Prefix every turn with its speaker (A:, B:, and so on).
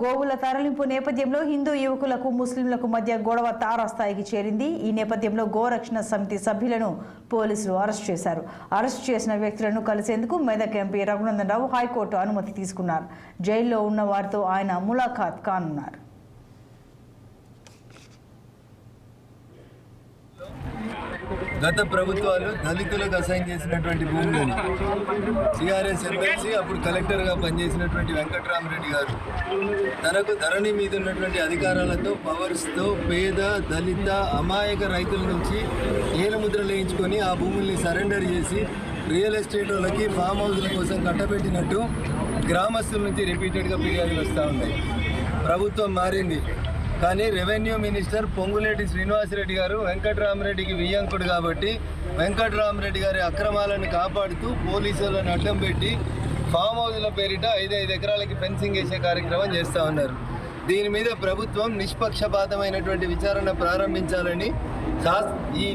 A: గోవుల తరలింపు నేపథ్యంలో హిందూ యువకులకు ముస్లింలకు మధ్య గొడవ తారాస్థాయికి చేరింది. ఈ నేపథ్యంలో గోరక్షణ సమితి సభ్యులను పోలీసులు అరెస్ట్ చేశారు. అరెస్ట్ చేసిన వ్యక్తులను కలిసేందుకు మెదక్ ఎంపీ రఘునందన్ రావు హైకోర్టు అనుమతి తీసుకున్నారు. జైల్లో ఉన్న వారితో ఆయన ములాఖాత్ కానున్నారు.
B: గత ప్రభుత్వాలు దళితులకు అసైన్ చేసినటువంటి భూములను టీఆర్ఎస్ ఎమ్మెల్సీ అప్పుడు కలెక్టర్గా పనిచేసినటువంటి వెంకట్రామరెడ్డి గారు తనకు ధరణి మీద ఉన్నటువంటి అధికారాలతో పవర్స్తో పేద దళిత అమాయక రైతుల నుంచి ఏలుముద్రలు వేయించుకొని ఆ భూముల్ని సరెండర్ చేసి రియల్ ఎస్టేట్ వాళ్ళకి ఫామ్ హౌస్ల కోసం కట్టబెట్టినట్టు గ్రామస్తుల నుంచి రిపీటెడ్గా ఫిర్యాదులు వస్తూ ఉన్నాయి. ప్రభుత్వం మారింది, కానీ రెవెన్యూ మినిస్టర్ పొంగులేటి శ్రీనివాసరెడ్డి గారు వెంకట్రామరెడ్డికి వియ్యంకుడు కాబట్టి వెంకట్రామరెడ్డి గారి అక్రమాలను కాపాడుతూ పోలీసులను అడ్డం పెట్టి ఫామ్ హౌస్ల పేరిట 5 ఎకరాలకి ఫెన్సింగ్ వేసే కార్యక్రమం చేస్తూ ఉన్నారు. దీని మీద ప్రభుత్వం నిష్పక్షపాతమైనటువంటి విచారణ ప్రారంభించాలని ఈ